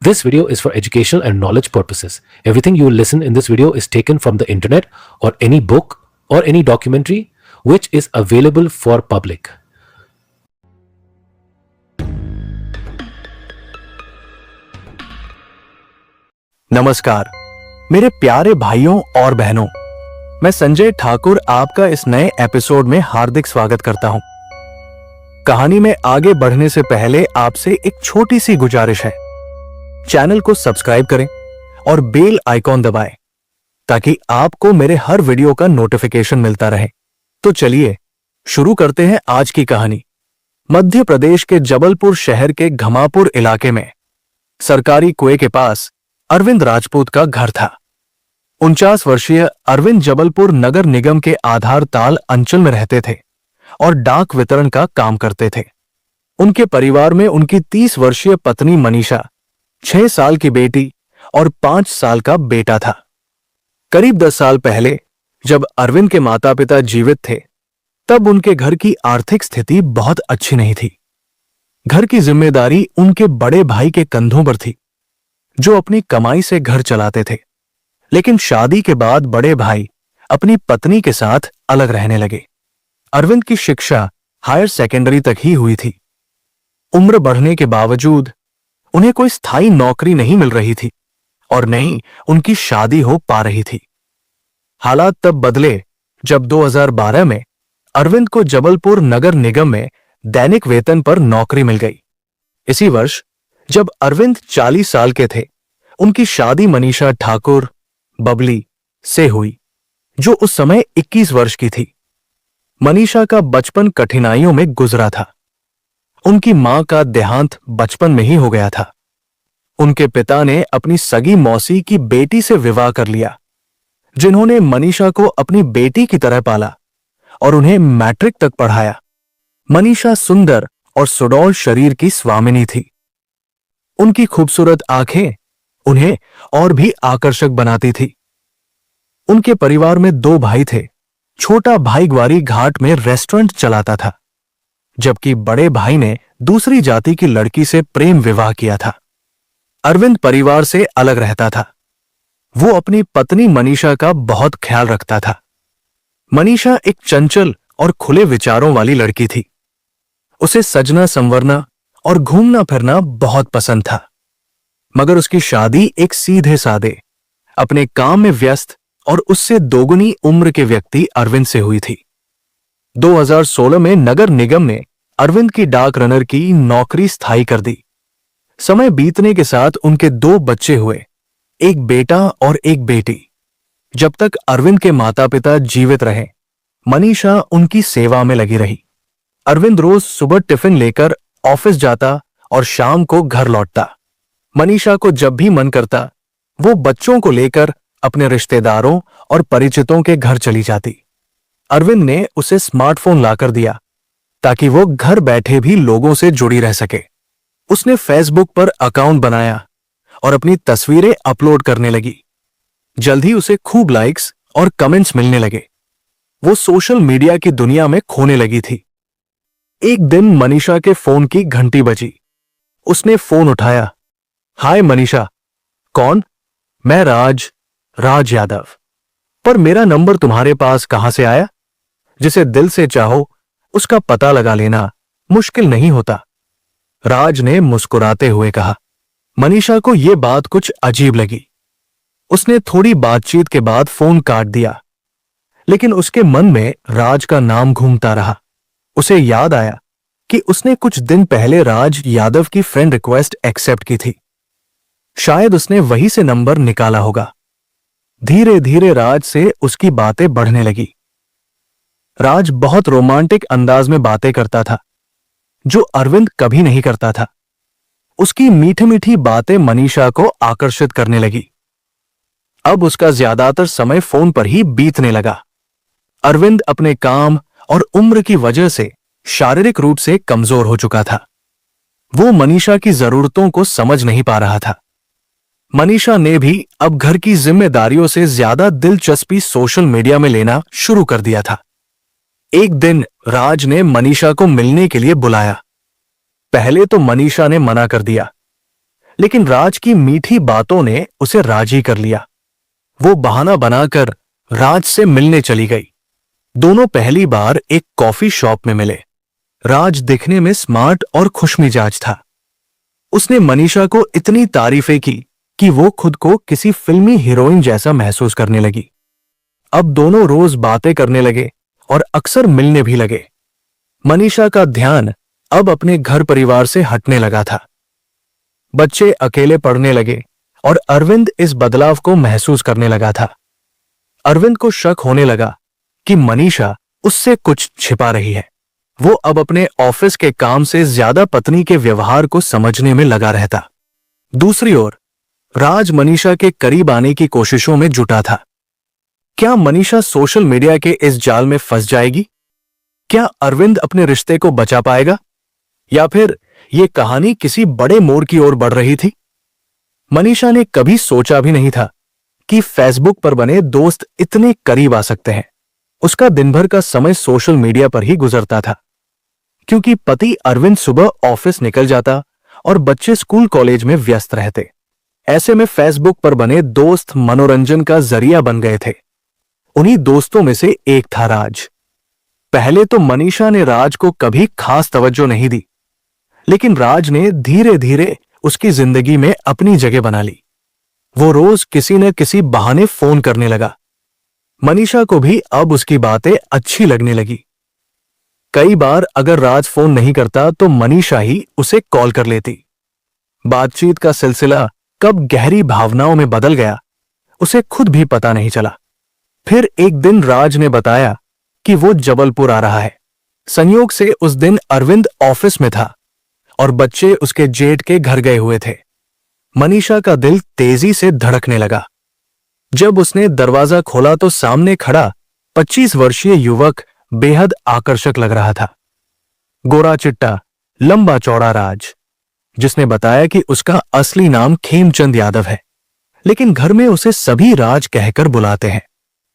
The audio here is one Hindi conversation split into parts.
This video is for educational and knowledge purposes. Everything you will listen in this video is taken from the internet or any book or any documentary which is available for public. नमस्कार मेरे प्यारे भाइयों और बहनों, मैं संजय ठाकुर आपका इस नए एपिसोड में हार्दिक स्वागत करता हूं। कहानी में आगे बढ़ने से पहले आपसे एक छोटी सी गुजारिश है। चैनल को सब्सक्राइब करें और बेल आइकॉन दबाएं ताकि आपको मेरे हर वीडियो का नोटिफिकेशन मिलता रहे। तो चलिए शुरू करते हैं आज की कहानी। मध्य प्रदेश के जबलपुर शहर के घमापुर इलाके में सरकारी कुएं के पास अरविंद राजपूत का घर था। 49 वर्षीय अरविंद जबलपुर नगर निगम के आधार ताल अंचल में रहते थे और डाक वितरण का काम करते थे। उनके परिवार में उनकी 30 वर्षीय पत्नी मनीषा, 6 साल की बेटी और 5 साल का बेटा था। करीब 10 साल पहले जब अरविंद के माता पिता जीवित थे, तब उनके घर की आर्थिक स्थिति बहुत अच्छी नहीं थी। घर की जिम्मेदारी उनके बड़े भाई के कंधों पर थी, जो अपनी कमाई से घर चलाते थे। लेकिन शादी के बाद बड़े भाई अपनी पत्नी के साथ अलग रहने लगे। अरविंद की शिक्षा हायर सेकेंडरी तक ही हुई थी। उम्र बढ़ने के बावजूद उन्हें कोई स्थायी नौकरी नहीं मिल रही थी और न ही उनकी शादी हो पा रही थी। हालात तब बदले जब 2012 में अरविंद को जबलपुर नगर निगम में दैनिक वेतन पर नौकरी मिल गई। इसी वर्ष जब अरविंद 40 साल के थे, उनकी शादी मनीषा ठाकुर बबली से हुई, जो उस समय 21 वर्ष की थी। मनीषा का बचपन कठिनाइयों में गुजरा था। उनकी मां का देहांत बचपन में ही हो गया था। उनके पिता ने अपनी सगी मौसी की बेटी से विवाह कर लिया, जिन्होंने मनीषा को अपनी बेटी की तरह पाला और उन्हें मैट्रिक तक पढ़ाया। मनीषा सुंदर और सुडौल शरीर की स्वामिनी थी। उनकी खूबसूरत आंखें उन्हें और भी आकर्षक बनाती थी। उनके परिवार में 2 भाई थे। छोटा भाई ग्वारी घाट में रेस्टोरेंट चलाता था, जबकि बड़े भाई ने दूसरी जाति की लड़की से प्रेम विवाह किया था। अरविंद परिवार से अलग रहता था। वो अपनी पत्नी मनीषा का बहुत ख्याल रखता था। मनीषा एक चंचल और खुले विचारों वाली लड़की थी। उसे सजना संवरना और घूमना फिरना बहुत पसंद था, मगर उसकी शादी एक सीधे सादे, अपने काम में व्यस्त और उससे दोगुनी उम्र के व्यक्ति अरविंद से हुई थी। 2016 में नगर निगम ने अरविंद की डाक रनर की नौकरी स्थायी कर दी। समय बीतने के साथ उनके 2 बच्चे हुए, एक बेटा और एक बेटी। जब तक अरविंद के माता पिता जीवित रहे, मनीषा उनकी सेवा में लगी रही। अरविंद रोज सुबह टिफिन लेकर ऑफिस जाता और शाम को घर लौटता। मनीषा को जब भी मन करता, वो बच्चों को लेकर अपने रिश्तेदारों और परिचितों के घर चली जाती। अरविंद ने उसे स्मार्टफोन लाकर दिया ताकि वो घर बैठे भी लोगों से जुड़ी रह सके। उसने फेसबुक पर अकाउंट बनाया और अपनी तस्वीरें अपलोड करने लगी। जल्द ही उसे खूब लाइक्स और कमेंट्स मिलने लगे। वो सोशल मीडिया की दुनिया में खोने लगी थी। एक दिन मनीषा के फोन की घंटी बजी। उसने फोन उठाया। हाय मनीषा। कौन? मैं राज यादव। पर मेरा नंबर तुम्हारे पास कहां से आया? जिसे दिल से चाहो उसका पता लगा लेना मुश्किल नहीं होता, राज ने मुस्कुराते हुए कहा। मनीषा को यह बात कुछ अजीब लगी। उसने थोड़ी बातचीत के बाद फोन काट दिया, लेकिन उसके मन में राज का नाम घूमता रहा। उसे याद आया कि उसने कुछ दिन पहले राज यादव की फ्रेंड रिक्वेस्ट एक्सेप्ट की थी। शायद उसने वहीं से नंबर निकाला होगा। धीरे धीरे राज से उसकी बातें बढ़ने लगी। राज बहुत रोमांटिक अंदाज में बातें करता था, जो अरविंद कभी नहीं करता था। उसकी मीठी मीठी बातें मनीषा को आकर्षित करने लगी। अब उसका ज्यादातर समय फोन पर ही बीतने लगा। अरविंद अपने काम और उम्र की वजह से शारीरिक रूप से कमजोर हो चुका था। वो मनीषा की जरूरतों को समझ नहीं पा रहा था। मनीषा ने भी अब घर की जिम्मेदारियों से ज्यादा दिलचस्पी सोशल मीडिया में लेना शुरू कर दिया था। एक दिन राज ने मनीषा को मिलने के लिए बुलाया। पहले तो मनीषा ने मना कर दिया, लेकिन राज की मीठी बातों ने उसे राजी कर लिया। वो बहाना बनाकर राज से मिलने चली गई। दोनों पहली बार एक कॉफी शॉप में मिले। राज दिखने में स्मार्ट और खुशमिजाज था। उसने मनीषा को इतनी तारीफें की कि वो खुद को किसी फिल्मी हीरोइन जैसा महसूस करने लगी। अब दोनों रोज बातें करने लगे और अक्सर मिलने भी लगे। मनीषा का ध्यान अब अपने घर परिवार से हटने लगा था। बच्चे अकेले पढ़ने लगे और अरविंद इस बदलाव को महसूस करने लगा था। अरविंद को शक होने लगा कि मनीषा उससे कुछ छिपा रही है। वो अब अपने ऑफिस के काम से ज्यादा पत्नी के व्यवहार को समझने में लगा रहता। दूसरी ओर राज मनीषा के करीब आने की कोशिशों में जुटा था। क्या मनीषा सोशल मीडिया के इस जाल में फंस जाएगी? क्या अरविंद अपने रिश्ते को बचा पाएगा? या फिर यह कहानी किसी बड़े मोड़ की ओर बढ़ रही थी? मनीषा ने कभी सोचा भी नहीं था कि फेसबुक पर बने दोस्त इतने करीब आ सकते हैं। उसका दिन भर का समय सोशल मीडिया पर ही गुजरता था, क्योंकि पति अरविंद सुबह ऑफिस निकल जाता और बच्चे स्कूल कॉलेज में व्यस्त रहते। ऐसे में फेसबुक पर बने दोस्त मनोरंजन का जरिया बन गए थे। उन्हीं दोस्तों में से एक था राज। पहले तो मनीषा ने राज को कभी खास तवज्जो नहीं दी, लेकिन राज ने धीरे धीरे उसकी जिंदगी में अपनी जगह बना ली। वो रोज किसी न किसी बहाने फोन करने लगा। मनीषा को भी अब उसकी बातें अच्छी लगने लगी। कई बार अगर राज फोन नहीं करता तो मनीषा ही उसे कॉल कर लेती। बातचीत का सिलसिला कब गहरी भावनाओं में बदल गया, उसे खुद भी पता नहीं चला। फिर एक दिन राज ने बताया कि वो जबलपुर आ रहा है। संयोग से उस दिन अरविंद ऑफिस में था और बच्चे उसके जेठ के घर गए हुए थे। मनीषा का दिल तेजी से धड़कने लगा। जब उसने दरवाजा खोला तो सामने खड़ा 25 वर्षीय युवक बेहद आकर्षक लग रहा था। गोरा चिट्टा, लंबा चौड़ा राज, जिसने बताया कि उसका असली नाम खेमचंद यादव है, लेकिन घर में उसे सभी राज कहकर बुलाते हैं।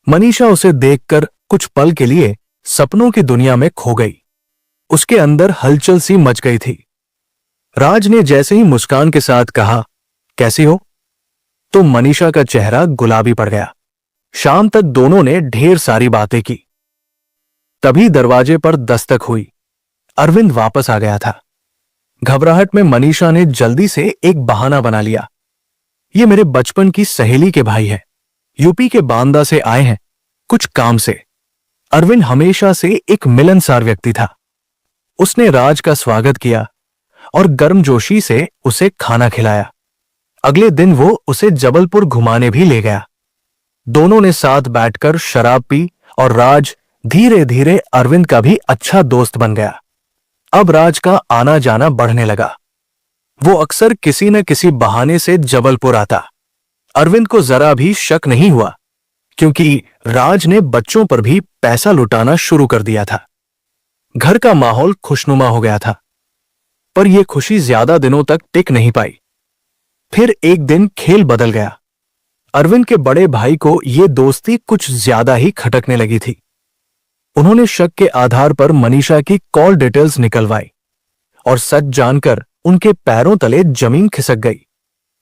मनीषा उसे देखकर कुछ पल के लिए सपनों की दुनिया में खो गई। उसके अंदर हलचल सी मच गई थी। राज ने जैसे ही मुस्कान के साथ कहा, कैसी हो, तो मनीषा का चेहरा गुलाबी पड़ गया। शाम तक दोनों ने ढेर सारी बातें की। तभी दरवाजे पर दस्तक हुई। अरविंद वापस आ गया था। घबराहट में मनीषा ने जल्दी से एक बहाना बना लिया। ये मेरे बचपन की सहेली के भाई है, यूपी के बांदा से आए हैं, कुछ काम से। अरविंद हमेशा से एक मिलनसार व्यक्ति था। उसने राज का स्वागत किया और गर्मजोशी से उसे खाना खिलाया। अगले दिन वो उसे जबलपुर घुमाने भी ले गया। दोनों ने साथ बैठकर शराब पी और राज धीरे धीरे अरविंद का भी अच्छा दोस्त बन गया। अब राज का आना जाना बढ़ने लगा। वो अक्सर किसी न किसी बहाने से जबलपुर आता। अरविंद को जरा भी शक नहीं हुआ, क्योंकि राज ने बच्चों पर भी पैसा लुटाना शुरू कर दिया था। घर का माहौल खुशनुमा हो गया था, पर यह खुशी ज्यादा दिनों तक टिक नहीं पाई। फिर एक दिन खेल बदल गया। अरविंद के बड़े भाई को यह दोस्ती कुछ ज्यादा ही खटकने लगी थी। उन्होंने शक के आधार पर मनीषा की कॉल डिटेल्स निकलवाई और सच जानकर उनके पैरों तले जमीन खिसक गई।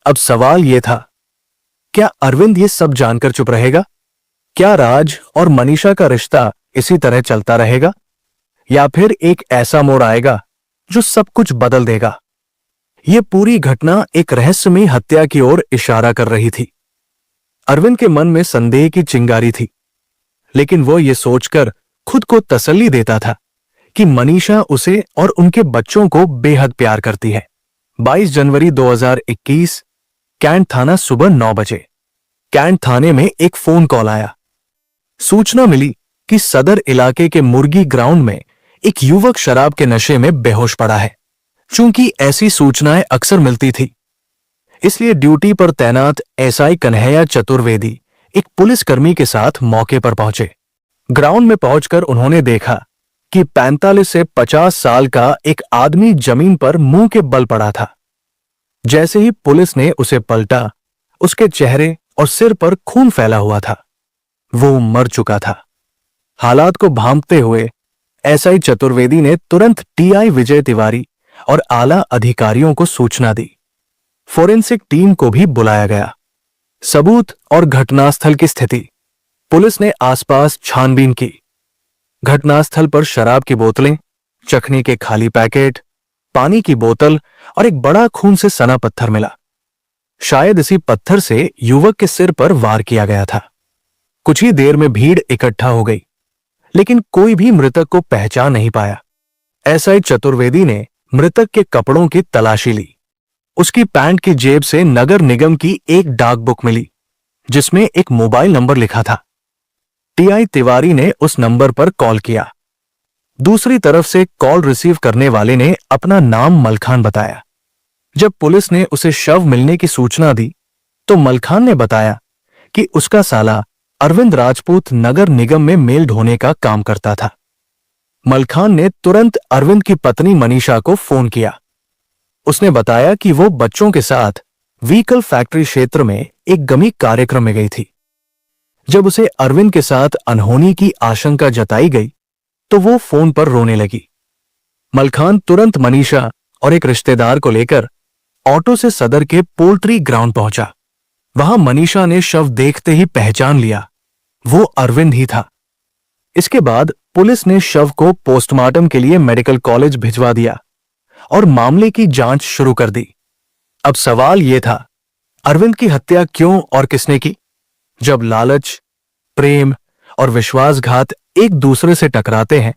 अब सवाल यह था, क्या अरविंद ये सब जानकर चुप रहेगा? क्या राज और मनीषा का रिश्ता इसी तरह चलता रहेगा, या फिर एक ऐसा मोड़ आएगा जो सब कुछ बदल देगा? यह पूरी घटना एक रहस्यमयी हत्या की ओर इशारा कर रही थी। अरविंद के मन में संदेह की चिंगारी थी, लेकिन वो ये सोचकर खुद को तसल्ली देता था कि मनीषा उसे और उनके बच्चों को बेहद प्यार करती है। 22 जनवरी 2021, कैंट थाना, सुबह 9 बजे। कैंट थाने में एक फोन कॉल आया। सूचना मिली कि सदर इलाके के मुर्गी ग्राउंड में एक युवक शराब के नशे में बेहोश पड़ा है। चूंकि ऐसी सूचनाएं अक्सर मिलती थी, इसलिए ड्यूटी पर तैनात एसआई कन्हैया चतुर्वेदी एक पुलिसकर्मी के साथ मौके पर पहुंचे। ग्राउंड में पहुंचकर उन्होंने देखा कि 45 से 50 साल का एक आदमी जमीन पर मुंह के बल पड़ा था। जैसे ही पुलिस ने उसे पलटा, उसके चेहरे और सिर पर खून फैला हुआ था। वो मर चुका था। हालात को भांपते हुए एसआई चतुर्वेदी ने तुरंत टीआई विजय तिवारी और आला अधिकारियों को सूचना दी। फोरेंसिक टीम को भी बुलाया गया। सबूत और घटनास्थल की स्थिति। पुलिस ने आसपास छानबीन की। घटनास्थल पर शराब की बोतलें, चखने के खाली पैकेट, पानी की बोतल और एक बड़ा खून से सना पत्थर मिला। शायद इसी पत्थर से युवक के सिर पर वार किया गया था। कुछ ही देर में भीड़ इकट्ठा हो गई, लेकिन कोई भी मृतक को पहचान नहीं पाया। एसआई चतुर्वेदी ने मृतक के कपड़ों की तलाशी ली। उसकी पैंट की जेब से नगर निगम की एक डाक बुक मिली, जिसमें एक मोबाइल नंबर लिखा था। टीआई तिवारी ने उस नंबर पर कॉल किया। दूसरी तरफ से कॉल रिसीव करने वाले ने अपना नाम मलखान बताया। जब पुलिस ने उसे शव मिलने की सूचना दी, तो मलखान ने बताया कि उसका साला अरविंद राजपूत नगर निगम में मेल ढोने का काम करता था। मलखान ने तुरंत अरविंद की पत्नी मनीषा को फोन किया। उसने बताया कि वो बच्चों के साथ व्हीकल फैक्ट्री क्षेत्र में एक गमी कार्यक्रम में गई थी। जब उसे अरविंद के साथ अनहोनी की आशंका जताई गई, तो वो फोन पर रोने लगी। मलखान तुरंत मनीषा और एक रिश्तेदार को लेकर ऑटो से सदर के पोल्ट्री ग्राउंड पहुंचा। वहां मनीषा ने शव देखते ही पहचान लिया, वो अरविंद ही था। इसके बाद पुलिस ने शव को पोस्टमार्टम के लिए मेडिकल कॉलेज भिजवा दिया और मामले की जांच शुरू कर दी। अब सवाल यह था, अरविंद की हत्या क्यों और किसने की? जब लालच, प्रेम और विश्वासघात एक दूसरे से टकराते हैं,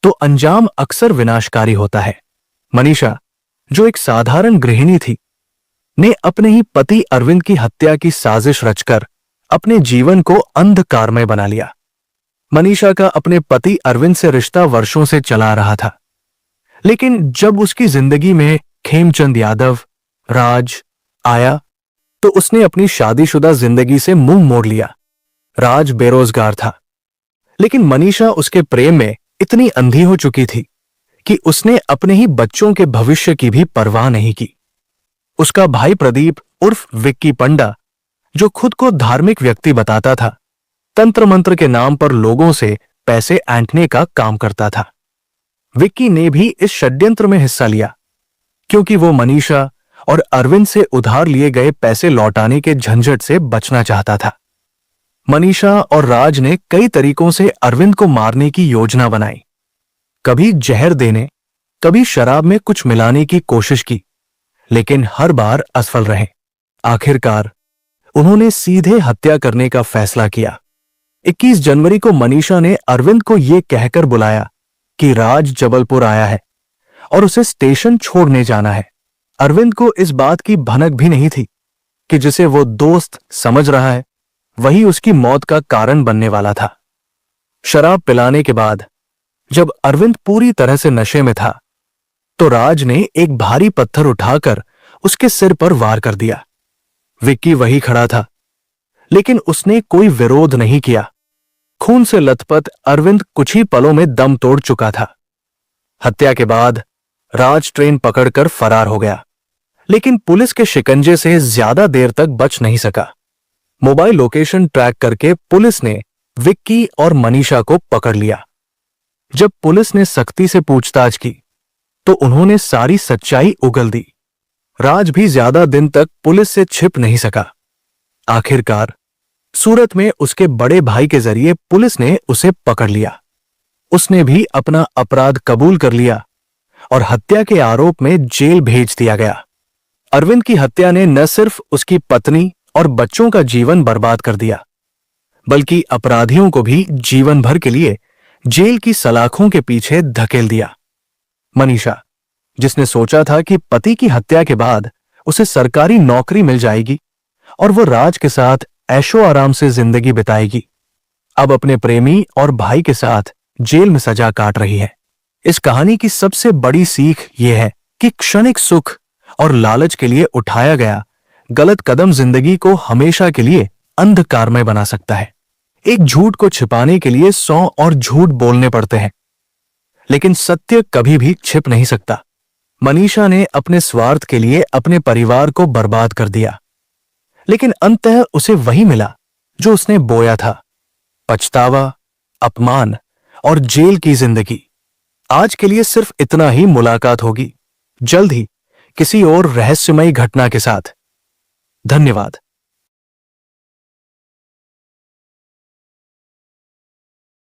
तो अंजाम अक्सर विनाशकारी होता है। मनीषा, जो एक साधारण गृहिणी थी, ने अपने ही पति अरविंद की हत्या की साजिश रचकर अपने जीवन को अंधकारमय बना लिया। मनीषा का अपने पति अरविंद से रिश्ता वर्षों से चला रहा था, लेकिन जब उसकी जिंदगी में खेमचंद यादव, राज आया, तो उसने अपनी शादीशुदा जिंदगी से मुंह मोड़ लिया। राज बेरोजगार था, लेकिन मनीषा उसके प्रेम में इतनी अंधी हो चुकी थी कि उसने अपने ही बच्चों के भविष्य की भी परवाह नहीं की। उसका भाई प्रदीप उर्फ विक्की पंडा, जो खुद को धार्मिक व्यक्ति बताता था, तंत्र मंत्र के नाम पर लोगों से पैसे ऐंठने का काम करता था। विक्की ने भी इस षड्यंत्र में हिस्सा लिया, क्योंकि वो मनीषा और अरविंद से उधार लिए गए पैसे लौटाने के झंझट से बचना चाहता था। मनीषा और राज ने कई तरीकों से अरविंद को मारने की योजना बनाई। कभी जहर देने, कभी शराब में कुछ मिलाने की कोशिश की, लेकिन हर बार असफल रहे। आखिरकार उन्होंने सीधे हत्या करने का फैसला किया। 21 जनवरी को मनीषा ने अरविंद को यह कहकर बुलाया कि राज जबलपुर आया है और उसे स्टेशन छोड़ने जाना है। अरविंद को इस बात की भनक भी नहीं थी कि जिसे वो दोस्त समझ रहा है, वही उसकी मौत का कारण बनने वाला था। शराब पिलाने के बाद जब अरविंद पूरी तरह से नशे में था, तो राज ने एक भारी पत्थर उठाकर उसके सिर पर वार कर दिया। विक्की वही खड़ा था, लेकिन उसने कोई विरोध नहीं किया। खून से लथपथ अरविंद कुछ ही पलों में दम तोड़ चुका था। हत्या के बाद राज ट्रेन पकड़कर फरार हो गया, लेकिन पुलिस के शिकंजे से ज्यादा देर तक बच नहीं सका। मोबाइल लोकेशन ट्रैक करके पुलिस ने विक्की और मनीषा को पकड़ लिया। जब पुलिस ने सख्ती से पूछताछ की, तो उन्होंने सारी सच्चाई उगल दी। राज भी ज्यादा दिन तक पुलिस से छिप नहीं सका। आखिरकार सूरत में उसके बड़े भाई के जरिए पुलिस ने उसे पकड़ लिया। उसने भी अपना अपराध कबूल कर लिया और हत्या के आरोप में जेल भेज दिया गया। अरविंद की हत्या ने न सिर्फ उसकी पत्नी और बच्चों का जीवन बर्बाद कर दिया, बल्कि अपराधियों को भी जीवन भर के लिए जेल की सलाखों के पीछे धकेल दिया। मनीषा, जिसने सोचा था कि पति की हत्या के बाद उसे सरकारी नौकरी मिल जाएगी और वो राज के साथ ऐशो आराम से जिंदगी बिताएगी, अब अपने प्रेमी और भाई के साथ जेल में सजा काट रही है। इस कहानी की सबसे बड़ी सीख यह है कि क्षणिक सुख और लालच के लिए उठाया गया गलत कदम जिंदगी को हमेशा के लिए अंधकारमय बना सकता है। एक झूठ को छिपाने के लिए 100 और झूठ बोलने पड़ते हैं, लेकिन सत्य कभी भी छिप नहीं सकता। मनीषा ने अपने स्वार्थ के लिए अपने परिवार को बर्बाद कर दिया, लेकिन अंततः उसे वही मिला जो उसने बोया था, पछतावा, अपमान और जेल की जिंदगी। आज के लिए सिर्फ इतना ही मुलाकात होगी। जल्द ही किसी और रहस्यमयी घटना के साथ। धन्यवाद।